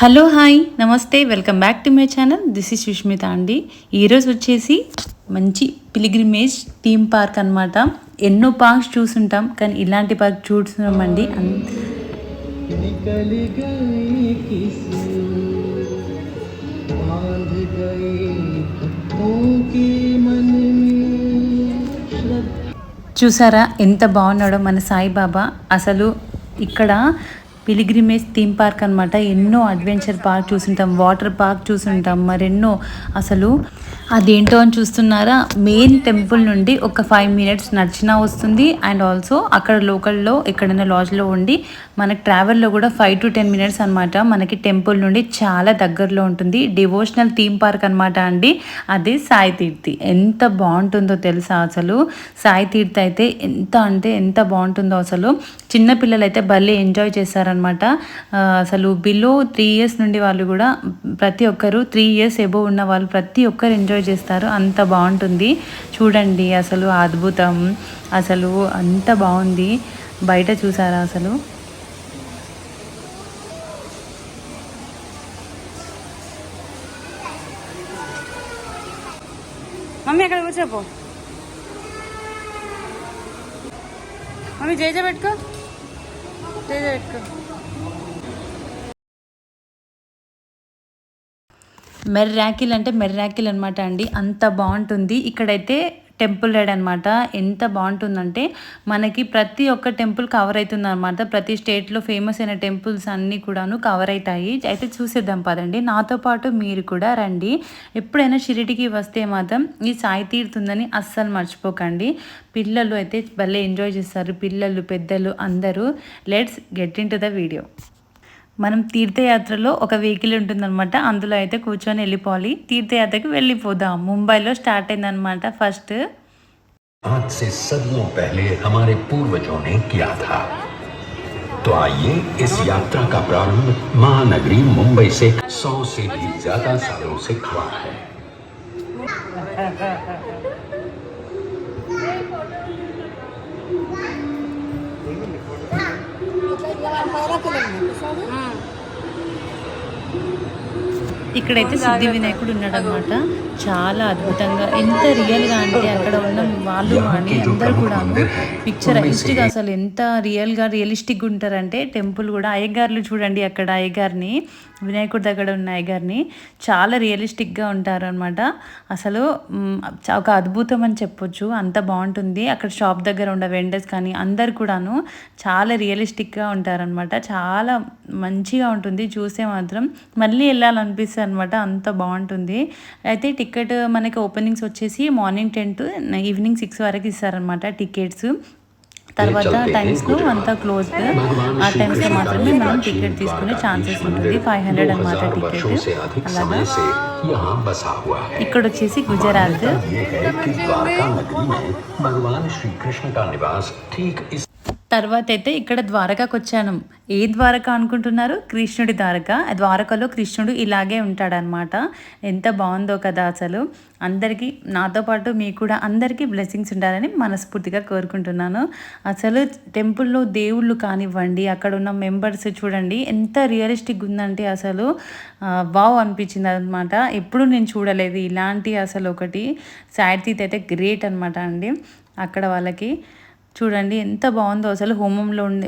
Hello hi నమస్తే welcome back to my channel. This is Sushmita అండి. ఈరోజు వచ్చేసి మంచి పిలిగ్రిమేజ్ థీమ్ పార్క్ అనమాట. ఎన్నో పార్క్స్ చూసుంటాం కానీ ఇలాంటి పార్క్ చూస్తున్నామండి. చూసారా ఎంత బాగున్నాడో మన సాయిబాబా. అసలు ఇక్కడ పిలిగ్రిమేజ్ థీమ్ పార్క్ అనమాట. ఎన్నో అడ్వెంచర్ పార్క్ చూసుంటాం, వాటర్ పార్క్ చూసుంటాం, మరెన్నో. అసలు అదేంటో అని చూస్తున్నారా, మెయిన్ టెంపుల్ నుండి ఒక 5 minutes నడిచినా వస్తుంది. అండ్ ఆల్సో అక్కడ లోకల్లో ఎక్కడైనా లాడ్జ్లో ఉండి మనకి ట్రావెల్లో కూడా 5 to 10 minutes అనమాట. మనకి టెంపుల్ నుండి చాలా దగ్గరలో ఉంటుంది. డివోషనల్ థీమ్ పార్క్ అనమాట అండి. అదే సాయి తీర్థి. ఎంత బాగుంటుందో తెలుసా అసలు. సాయి తీర్థి అయితే ఎంత బాగుంటుందో అసలు. చిన్నపిల్లలు అయితే భలే ఎంజాయ్ చేస్తారనమాట. అసలు బిలో 3 years నుండి వాళ్ళు కూడా ప్రతి ఒక్కరు 3 years ఎబోవ్ ఉన్న వాళ్ళు ప్రతి ఒక్కరు ఎంజాయ్ చేస్తారు. అంత బాగుంటుంది చూడండి. అసలు అద్భుతం. అసలు అంత బాగుంది. బయట చూసారా అసలు. మమ్మీ అక్కడ కూర్చోపో. మమ్మీ జేజ పెట్టుకో, జేజ పెట్టుకో. మెర్రాకిల్ అంటే మెర్రాకిల్ అనమాట అండి. అంత బాగుంటుంది. ఇక్కడైతే టెంపుల్ రైడ్ అనమాట. ఎంత బాగుంటుందంటే మనకి ప్రతి ఒక్క టెంపుల్ కవర్ అవుతుంది అనమాట. ప్రతి స్టేట్లో ఫేమస్ అయిన టెంపుల్స్ అన్నీ కూడాను కవర్ అవుతాయి. అయితే చూసేద్దాం పదండి. నాతో పాటు మీరు కూడా రండి. ఎప్పుడైనా షిరిడికి వస్తే మాత్రం ఈ సాయి తీరుతుందని అస్సలు మర్చిపోకండి. పిల్లలు అయితే భలే ఎంజాయ్ చేస్తారు, పిల్లలు పెద్దలు అందరూ. Let's get in to the video. మనం తీర్థయాత్రలో ఒక వెహికల్ ఉంటుందన్నమాట. అందులో అయితే కూర్చొని వెళ్ళిపోవాలి. తీర్థయాత్రకి వెళ్ళిపోదాం. ముంబైలో స్టార్ట్ అయిందనమాట ఫస్ట్. आज से सदियों पहले हमारे पूर्वजों ने किया था। तो आइए इस यात्रा का प्रारंभ महानगरी मुंबई से 100 से भी ज्यादा सालों से हुआ है। ఇక్కడైతే సిద్ధి వినాయకుడు ఉన్నాడు అనమాట. చాలా అద్భుతంగా, ఎంత రియల్గా అంటే అక్కడ ఉన్న వాళ్ళు అని అందరు కూడా పిక్చరైజ్డ్గా అసలు ఎంత రియలిస్టిక్గా ఉంటారంటే టెంపుల్ కూడా. అయ్యగారులు చూడండి అక్కడ, అయ్యగారిని వినాయకుడి దగ్గర ఉన్న అయ్యగారిని చాలా రియలిస్టిక్గా ఉంటారు అనమాట. అసలు ఒక అద్భుతం అని చెప్పొచ్చు. అంత బాగుంటుంది. అక్కడ షాప్ దగ్గర ఉండే వెండర్స్ కానీ అందరు కూడాను చాలా రియలిస్టిక్గా ఉంటారనమాట. చాలా మంచిగా ఉంటుంది. చూసే మాత్రం మళ్ళీ వెళ్ళాలనిపిస్తుంది అనమాట. అంత బాగుంటుంది. అయితే టికెట్ మనకి ఓపెనింగ్స్ వచ్చేసి మార్నింగ్ 10 to ఈవినింగ్ 6 వరకు ఇస్తారనమాట టికెట్స్. తర్వాత టైమ్స్లో అంతా క్లోజ్డ్. ఆ టైమ్స్లో మాత్రమే మనం టికెట్ తీసుకునే ఛాన్సెస్ ఉంటుంది. 500 అనమాట టికెట్. అలాగా ఇక్కడ వచ్చేసి గుజరాత్. తర్వాత అయితే ఇక్కడ ద్వారకాకు వచ్చాను. ఏ ద్వారక అనుకుంటున్నారు? కృష్ణుడి ద్వారక. ద్వారకలో కృష్ణుడు ఇలాగే ఉంటాడనమాట. ఎంత బాగుందో కదా అసలు. అందరికీ, నాతో పాటు మీకు కూడా అందరికీ బ్లెస్సింగ్స్ ఉండాలని మనస్ఫూర్తిగా కోరుకుంటున్నాను. అసలు టెంపుల్లో దేవుళ్ళు కానివ్వండి, అక్కడ ఉన్న మెంబర్స్ చూడండి ఎంత రియలిస్టిక్ ఉందంటే అసలు వావ్ అనిపించింది అనమాట. ఎప్పుడు నేను చూడలేదు ఇలాంటి అసలు ఒకటి. సాయి తీర్థి అయితే గ్రేట్ అనమాట అండి. అక్కడ వాళ్ళకి చూడండి ఎంత బాగుందో అసలు.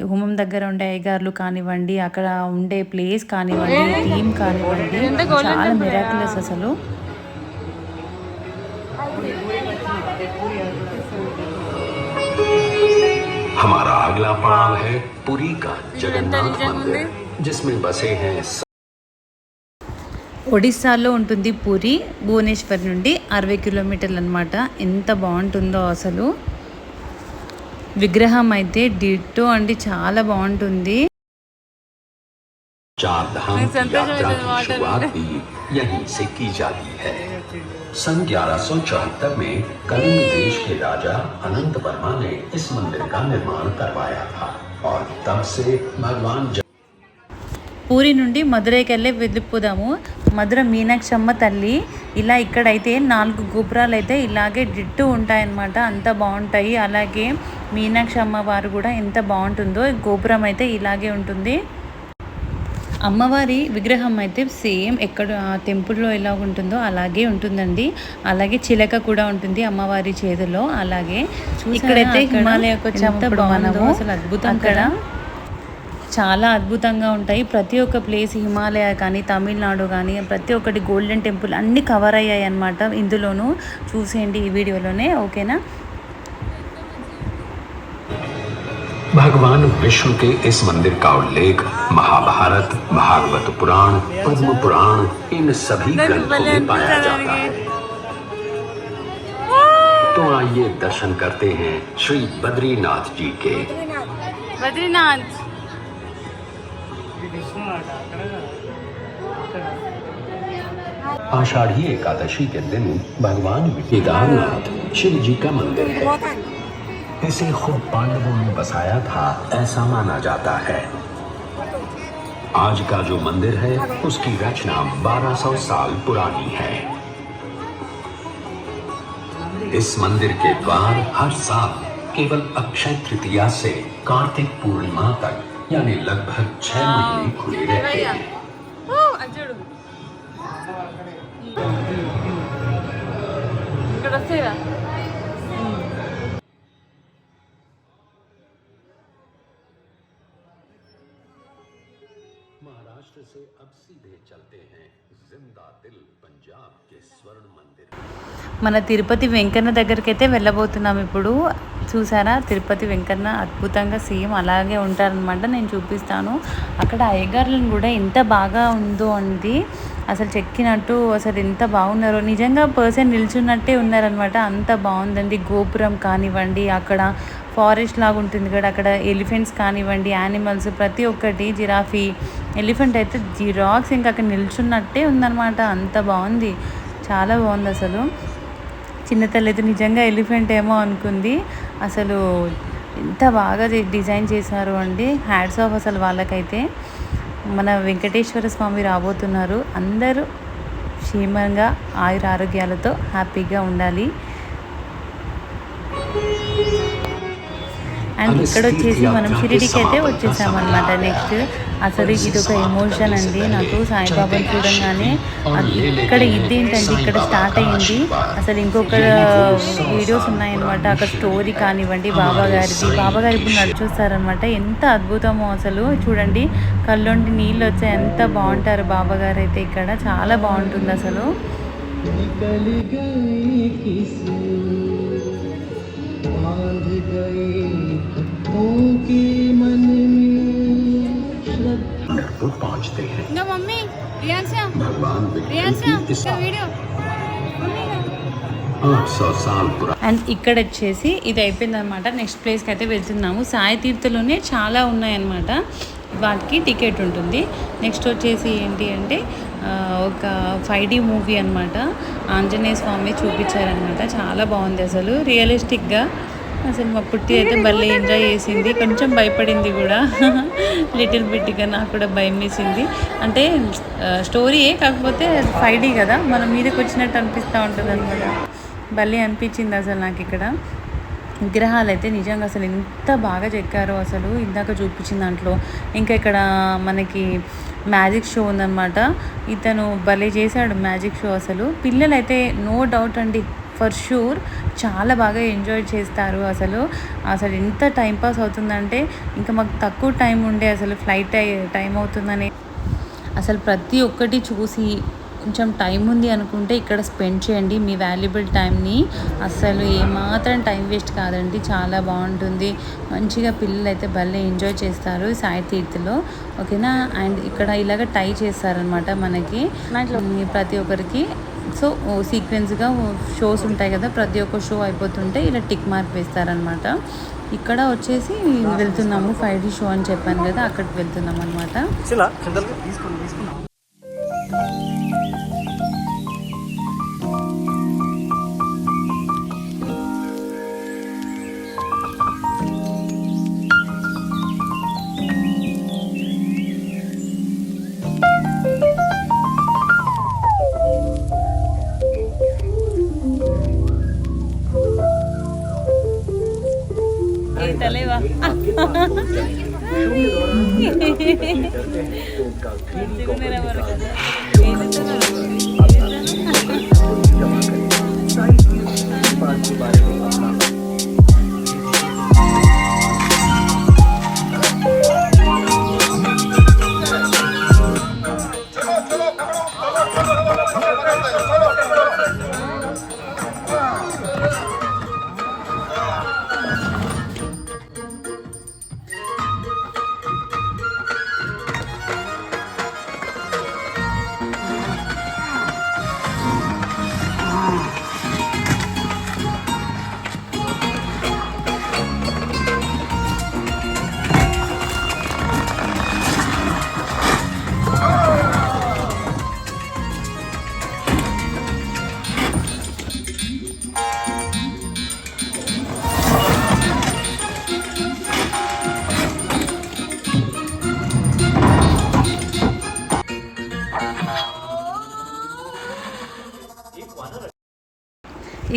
హోమం దగ్గర ఉండే అయ్యగారులు కానివ్వండి, అక్కడ ఉండే ప్లేస్ కానివ్వండి, థీమ్ కానివ్వండి, చాలా మిరాక్యులస్ అసలు. हमारा अगला पड़ाव है पुरी का जगन्नाथ मंदिर, जिसमें बसे हैं. ఒడిస్సాలో ఉంటుంది పూరి. భువనేశ్వర్ నుండి 60 kilometers అనమాట. ఎంత బాగుంటుందో అసలు. విగ్రహం అయితే డిట్టో అండి, చాలా బాగుంటుంది. चार धाम की यात्रा की शुरुआत भी यहीं से की जाती है. सन 1174 में कलिंग देश के राजा अनंत वर्मा ने इस मंदिर का निर्माण करवाया था और तब से भगवान పూరి నుండి మధురైకి వెళ్ళిపోదాము. మధుర మీనాక్షమ్మ తల్లి. ఇలా ఇక్కడైతే 4 గోపురాలు అయితే ఇలాగే డిట్టు ఉంటాయన్నమాట. అంత బాగుంటాయి. అలాగే మీనాక్షమ్మ వారు కూడా ఎంత బాగుంటుందో. గోపురం అయితే ఇలాగే ఉంటుంది. అమ్మవారి విగ్రహం అయితే సేమ్ ఎక్కడ టెంపుల్లో ఎలా ఉంటుందో అలాగే ఉంటుందండి. అలాగే చిలక కూడా ఉంటుంది అమ్మవారి చేతిలో. అలాగే ఇక్కడైతే హిమాలయకు వచ్చాము మనము. అసలు అద్భుతం కదా, చాలా అద్భుతంగా ఉంటాయి. ప్రతి ఒక్క ప్లేస్ హిమాలయ కానీ తమిళనాడు కానీ ప్రతి ఒక్కటి గోల్డెన్ టెంపుల్ అన్నీ కవర్ అయ్యాయి అన్నమాట ఇందులోనూ. చూసేయండి ఈ వీడియోలోనే, ఓకేనా. भगवान विष्णु के इस मंदिर का उल्लेख महाभारत, भागवत पुराण, पद्म पुराण इन सभी ग्रंथों में पाया जाता है। तो आइए दर्शन करते हैं श्री बद्रीनाथ जी के। बद्रीनाथ आषाढ़ी एकादशी के दिन भगवान केदारनाथ शिव जी का मंदिर है। इसे खुद पांडवों ने बसाया था ऐसा माना जाता है। आज का जो मंदिर है उसकी रचना 1200 साल पुरानी है। इस मंदिर के द्वार हर साल केवल अक्षय तृतीया से कार्तिक पूर्णिमा तक यानी लगभग 6 महीने खुले रहते हैं। महाराष्ट्र से अब सीधे चलते हैं जिंदा दिल पंजाब के स्वर्ण मंदिर। మన తిరుపతి వెంకన్న దగ్గరికి అయితే వెళ్ళబోతున్నాం ఇప్పుడు. చూసారా తిరుపతి వెంకన్న అద్భుతంగా సేమ్ అలాగే ఉంటారనమాట. నేను చూపిస్తాను. అక్కడ అయ్యగారులను కూడా ఎంత బాగా ఉందో అండి, అసలు చెక్కినట్టు అసలు ఎంత బాగున్నారో, నిజంగా పర్సన్ నిల్చున్నట్టే ఉన్నారనమాట. అంత బాగుందండి. గోపురం కానివ్వండి, అక్కడ ఫారెస్ట్ లాగా ఉంటుంది కదా, అక్కడ ఎలిఫెంట్స్ కానివ్వండి, యానిమల్స్ ప్రతి ఒక్కటి, జిరాఫీ, ఎలిఫెంట్ అయితే జిరాక్స్ ఇంకా అక్కడ నిల్చున్నట్టే ఉందన్నమాట. అంత బాగుంది, చాలా బాగుంది అసలు. చిన్న తల్లి అయితే నిజంగా ఎలిఫెంట్ ఏమో అనుకుంది. అసలు ఎంత బాగా డిజైన్ చేశారు అండి. హ్యాట్స్ ఆఫ్ అసలు వాళ్ళకైతే. మన వెంకటేశ్వర స్వామి రాబోతున్నారు. అందరూ క్షేమంగా ఆయుర ఆరోగ్యాలతో హ్యాపీగా ఉండాలి. అండ్ ఇక్కడ వచ్చేసి మనం షిరిడికి అయితే వచ్చేసామన్నమాట. నెక్స్ట్ అసలు ఇది ఒక ఎమోషన్ అండి నాకు, సాయిబాబాని చూడంగానే. ఇక్కడ ఇదేంటండి ఇక్కడ స్టార్ట్ అయ్యింది. అసలు ఇంకొక వీడియోస్ ఉన్నాయన్నమాట, అక్కడ స్టోరీ కానివ్వండి బాబా గారిది. బాబా గారు ఇప్పుడు నడిచొస్తారనమాట. ఎంత అద్భుతమో అసలు. చూడండి కళ్ళొంటి నీళ్ళు వచ్చాయి, ఎంత బాగుంటారు బాబా గారు అయితే. ఇక్కడ చాలా బాగుంటుంది అసలు. पहुंचते हैं मम्मी भगवान विष्णु की इस 800 साल पुराना। అండ్ ఇక్కడ వచ్చేసి ఇది అయిపోయిందనమాట. నెక్స్ట్ ప్లేస్కి అయితే వెళ్తున్నాము. సాయి తీర్థలోనే చాలా ఉన్నాయన్నమాట, వాటికి టికెట్ ఉంటుంది. నెక్స్ట్ వచ్చేసి ఏంటి అంటే ఒక 5D మూవీ అనమాట. ఆంజనేయ స్వామి చూపించారనమాట. చాలా బాగుంది అసలు, రియలిస్టిక్గా. అసలు మా పుట్టి అయితే భలే ఎంజాయ్ చేసింది. కొంచెం భయపడింది కూడా లిటిల్ బిట్గా. నాకు కూడా భయం వేసింది. అంటే స్టోరీయే, కాకపోతే 5D కదా, మన మీదకి వచ్చినట్టు అనిపిస్తూ ఉంటుంది అనమాట. భలే అనిపించింది అసలు నాకు. ఇక్కడ విగ్రహాలు అయితే నిజంగా అసలు ఎంత బాగా చెక్కారో అసలు. ఇందాక చూపించిన దాంట్లో ఇంకా ఇక్కడ మనకి మ్యాజిక్ షో ఉందన్నమాట. ఇతను భలే చేశాడు మ్యాజిక్ షో అసలు. పిల్లలు అయితే నో డౌట్ అండి, ఫర్ షూర్ చాలా బాగా ఎంజాయ్ చేస్తారు అసలు. అసలు ఎంత టైంపాస్ అవుతుందంటే, ఇంకా మాకు తక్కువ టైం ఉండే అసలు ఫ్లైట్ టైం అవుతుందని అసలు ప్రతి ఒక్కటి చూసి కొంచెం టైం ఉంది అనుకుంటే ఇక్కడ స్పెండ్ చేయండి మీ వాల్యుబుల్ టైంని. అసలు ఏమాత్రం టైం వేస్ట్ కాదండి, చాలా బాగుంటుంది. మంచిగా పిల్లలు అయితే భలే ఎంజాయ్ చేస్తారు సాయి తీర్థలో, ఓకేనా. అండ్ ఇక్కడ ఇలాగ టై చేస్తారనమాట మనకి ప్రతి ఒక్కరికి. సో సీక్వెన్స్గా షోస్ ఉంటాయి కదా, ప్రతి ఒక్క షో అయిపోతుంటే ఇలా టిక్ మార్క్ వేస్తారనమాట. ఇక్కడ వచ్చేసి వెళ్తున్నాము 5D షో అని చెప్పాను కదా, అక్కడికి వెళ్తున్నాం అనమాట.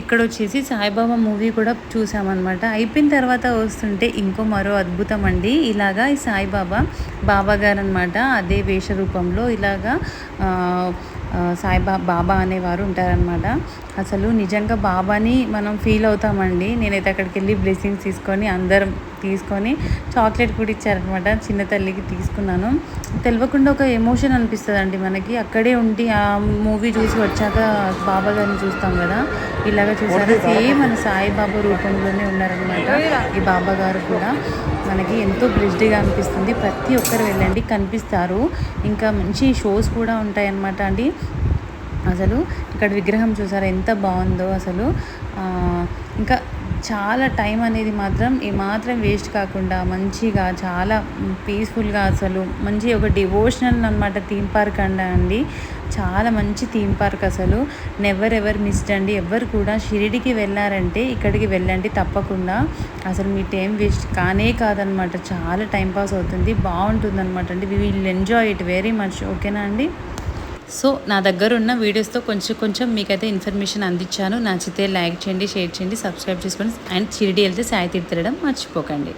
ఇక్కడ వచ్చేసి సాయిబాబా మూవీ కూడా చూసామన్నమాట. అయిపోయిన తర్వాత వస్తుంటే ఇంకో మరో అద్భుతం అండి. ఇలాగా ఈ సాయిబాబా బాబా గారు అనమాట అదే వేష రూపంలో ఇలాగా బాబా అనేవారు ఉంటారనమాట. అసలు నిజంగా బాబాని మనం ఫీల్ అవుతామండి. నేనైతే అక్కడికి వెళ్ళి బ్లెస్సింగ్స్ తీసుకొని అందరం తీసుకొని చాక్లెట్ కూడా ఇచ్చారనమాట. చిన్న తల్లికి తీసుకున్నాను. తెలియకుండా ఒక ఎమోషన్ అనిపిస్తుంది అండి మనకి. అక్కడే ఉండి ఆ మూవీ చూసి వచ్చాక బాబా గారిని చూస్తాం కదా, ఇలాగ చూసారా సేమ్ మన సాయిబాబా రూపంలోనే ఉన్నారనమాట. ఈ బాబా గారు కూడా మనకి ఎంతో బ్లెస్డ్గా అనిపిస్తుంది. ప్రతి ఒక్కరు వెళ్ళండి, కనిపిస్తారు. ఇంకా మంచి షోస్ కూడా ఉంటాయన్నమాట అండి. అసలు ఇక్కడ విగ్రహం చూసారా ఎంత బాగుందో అసలు. ఇంకా చాలా టైం అనేది మాత్రం ఏమాత్రం వేస్ట్ కాకుండా మంచిగా చాలా పీస్ఫుల్గా అసలు మంచి ఒక డివోషనల్ అనమాట థీమ్ పార్క్ అండి. చాలా మంచి థీమ్ పార్క్ అసలు. ఎవర్ మిస్డ్ అండి. ఎవరు కూడా షిరిడికి వెళ్ళారంటే ఇక్కడికి వెళ్ళండి తప్పకుండా. అసలు మీ టైం వేస్ట్ కాదనమాట. చాలా టైం పాస్ అవుతుంది, బాగుంటుంది అనమాట అండి. We will enjoy it very much. ఓకేనా అండి? సో నా దగ్గర ఉన్న వీడియోస్తో కొంచెం మీకైతే ఇన్ఫర్మేషన్ అందించాను. నచ్చితే లైక్ చేయండి, షేర్ చేయండి, సబ్స్క్రైబ్ చేసుకోండి. అండ్ షిరిడి వెళ్తే సాయి తీర్థ తిరగడం మర్చిపోకండి.